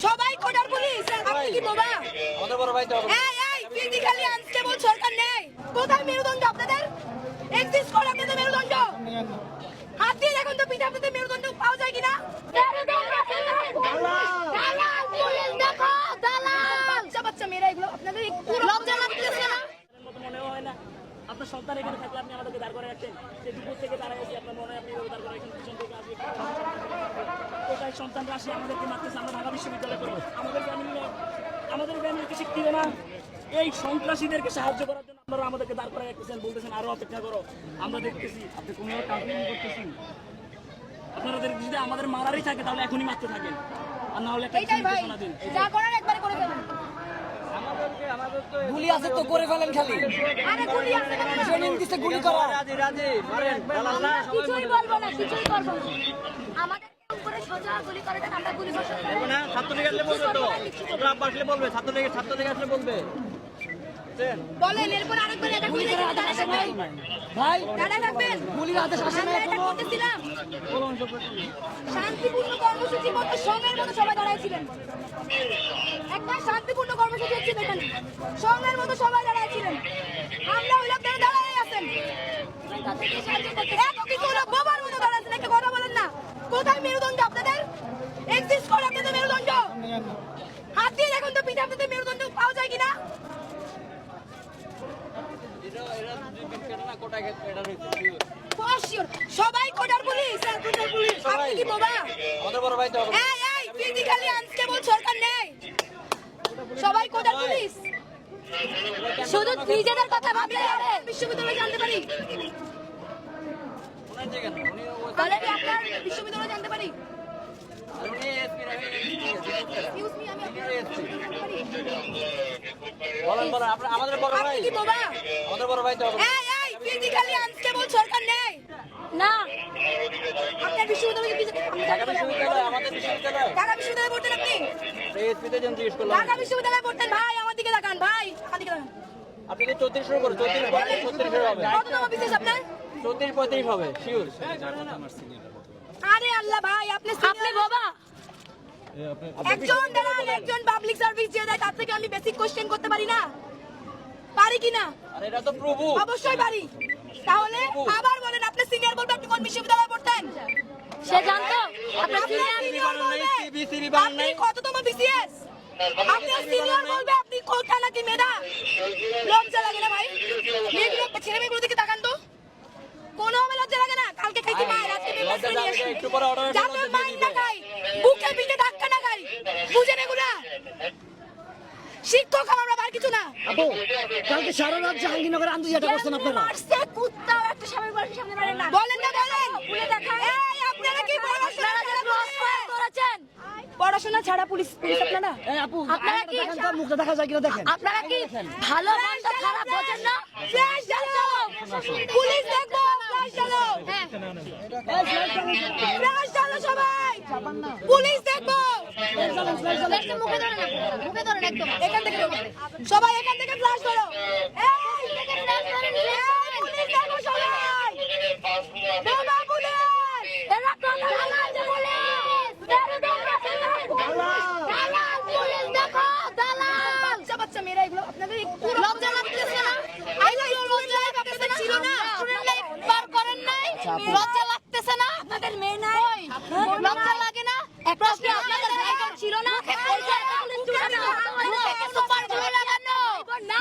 সবাই কোটার পুলিশ, আপনি কি বোবা? আমাদের বড় ভাই তো এই ফিজিক্যালি আনস্টেবল সরকার নেই। কোথায় মেরুদণ্ড আপনাদের? এক্সিস্ট করে আপনাদের মেরুদণ্ড? হাত দিয়ে দেখুন তো পিঠে আপনাদের মেরুদণ্ড পাওয়া যায় কিনা? দালাল পুলিশ দেখো, দালাল বাচ্চা মেয়েরা এগুলো আপনাদের লজ্জা লাগতেছে না? মনে হয় না আপনার সন্তান এখানে থাকলে আপনি আমাদেরকে দাঁড় করে রাখতেন। সেই দুপুর থেকে দাঁড়ায় আছি, আপনার মনে হয় আপনি দাঁড় করে রাখেন। পিছন থেকে আসবে কোথায় সন্তানরা আসে আমাদেরকে মারতেছে। আমরা ঢাকা বিশ্ববিদ্যালয় করবো, আমাদের ফ্যামিলিকে শিখতে হবে না এই সন্ত্রাসীদেরকে সাহায্য করার জন্য? আপনারা আমাদেরকে দাঁড় করে রাখতেছেন, বলতেছেন আরো অপেক্ষা করো, আমরা দেখতেছি। আপনি কোনো কাউন্সিলিং করতেছেন? আপনারা যদি আমাদের মারারই থাকে তাহলে এখনই মারতে থাকেন, আর না হলে একটা নির্দেশনা দিন। যা করার একবারে করে ফেলেন। গুলি আছে তো করে ফেলেন খালি। আরে গুলি আছে কেন? ট্রেনিং দিতে গুলি করা। রাজি মারেন, দালাল না, সবাই কিছুই বলবো না, কিছুই করবো না। আমাদের উপরে সোজা গুলি করে দেন, আমরা গুলি করতে পারবো না। ছাত্রলীগ আসলে বলবে তো, গ্রাম আসলে বলবে, ছাত্রলীগ আসলে বলবে। বলেন, এরপর আরেকবার এটা গুলি করে দাঁড়ায় থাকবেন ভাই দাঁড়ায় থাকবেন। গুলির আদেশ আসে না আমরা এটা এখনো। করতেছিলাম শান্তিপূর্ণ কর্মসূচি করতে সঙ্গের মতো সবাই দাঁড়াইছিলেন। একটা শান্তিপূর্ণ কর্মসূচি হচ্ছিল এখানে, সঙ্গের মতো সবাই দাঁড়াইছিলেন। আমরা ওই লোকদের দাঁড়াই আছেন, তাদেরকে সাহায্য করতে এত কিছু লোক বোবার মতো দাঁড়াচ্ছেন। একটা কথা বলেন না, কোথায় মেরুদণ্ড আপনাদের? এক্সিস্ট করে আপনাদের মেরুদণ্ড? হাত দিয়ে দেখুন তো পিঠে আপনাদের মেরুদণ্ড পাওয়া যায় কিনা? সবাই কোটার পুলিশ, আপনি কি বোবা? আমাদের বড় ভাই তো এই ফিজিক্যালি আনস্টেবল সরকার নেই। সবাই কোটার পুলিশ। শুধু নিজেদের কথা ভাবলে হবে? বিশ্ববিদ্যালয়ে জানতে পারি, তাহলে কি আপনার বিশ্ববিদ্যালয়ে জানতে পারি? Excuse me, আমি আপনার বিশ্ববিদ্যালয়ে জানতে পারি? বলেন বলেন আমাদের বড় ভাই। আপনি কি বোবা? আমাদের বড় ভাই তো এই ফিজিক্যালি আনস্টেবল সরকার নেই। না, আপনার বিশ্ববিদ্যালয়ে ঢাকা বিশ্ববিদ্যালয় আমাদের বিশ্ববিদ্যালয়। ঢাকা বিশ্ববিদ্যালয়ে পড়তেন আপনি? এসপিতে জন জিজ্ঞেস করলাম। ঢাকা বিশ্ববিদ্যালয়ে পড়তেন ভাই? আমার দিকে তাকান ভাই, আমার দিকে তাকান। আপনি কি 34 শুরু করুন? 34 হবে। কত নম্বর বিশেষ আপনার? 34 35 হবে শিওর। আরে আল্লাহ ভাই, আপনি বাবা একজন দাঁড়ান, একজন পাবলিক সার্ভিস যে দেয় তার থেকে আমি বেসিক কোশ্চেন করতে পারি না? পারি কিনা? আর এটা তো প্রভু। অবশ্যই পারি। তাহলে আবার বলেন, আপনি সিনিয়র বলবে আপনি কোন বিশ্ববিদ্যালয়ে পড়তেন? সে জানতো আপনি সিনিয়র বলবে আপনি কততম বিসিএস? আপনি সিনিয়র বলবে আপনি কোথা নাকি মেধা? লজ্জা লাগে না ভাই? মেয়েগুলো ছেলে মেয়েগুলো দিকে তাকান তো, কোনো লজ্জা লাগে না? কালকে খাইতে মায়ের, আজকে লজ্জা লাগে না, একটু পরে অর্ডার যাতে মাইন না খাই, বুকে পিঠে ধাক্কা না খাই, বুঝেন এগুলা? শিক্ষক আমরা বার কিছু না। আপু কালকে সারা রাত জাহাঙ্গীরনগরে আন্দোলন করছেন আপনারা। মারছে কুত্তা একটা সামনে বাড়ির সামনে মারেন না। বলেন না বলেন, খুলে দেখান। এই আপনারা কি পড়াশোনা ছাড়া করেছেন? পড়াশোনা ছাড়া পুলিশ আপনারা? এই আপু আপনারা কি দেখেন তো মুখটা দেখা যায় কিনা দেখেন। আপনারা কি ভালো মন্দ খারাপ বোঝেন না? ফ্ল্যাশ চালাও, পুলিশ দেখো, ফ্ল্যাশ চালাও। হ্যাঁ, ফ্ল্যাশ চালাও সবাই, পুলিশ দেখো। ফ্ল্যাশটা মুখে ধরে না, মুখে ধরে না একদম। এখান থেকে সবাই, এখান থেকে ফ্ল্যাশ ধরো। এই থেকে ফ্ল্যাশ ধরেন, পুলিশ দেখো সবাই। বাবা পুলিশ, এরা কোন দালাল যে পুলিশ? দালাল পুলিশ দেখো, দালাল বাচ্চা মেয়েরা এগুলো আপনাদের লজ্জা লাগতেছে না? লজ্জা আপনাদের ছিল না? স্টুডেন্ট লাইফ পার করেন নাই? লজ্জা লাগতেছে না? আপনাদের মেয়ে নাই? লজ্জা লাগে না? প্রশ্ন আপনাদের ভাইগণ ছিল না? ওই যে মুখে সুপার গ্লু লাগানো,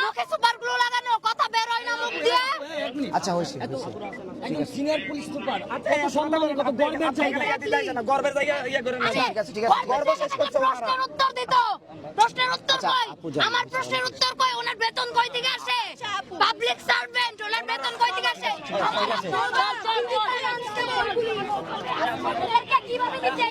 মুখে সুপার গ্লু লাগানো, কথা বের হয় না মুখ দিয়ে। আচ্ছা হইছে একজন সিনিয়র পুলিশ সুপার কত সম্মান, কত গর্বের জায়গা না, গর্বের জায়গা ইয়া করে না। ঠিক আছে গর্ব শেষ করতে হবে না। প্রশ্নের উত্তর দিত, প্রশ্নের উত্তর কই? আমার প্রশ্নের উত্তর কই? ওনার বেতন কই থেকে আসে? পাবলিক সার্ভেন্ট, ওনার বেতন কই থেকে আসে? কিভাবে দিচ্ছে?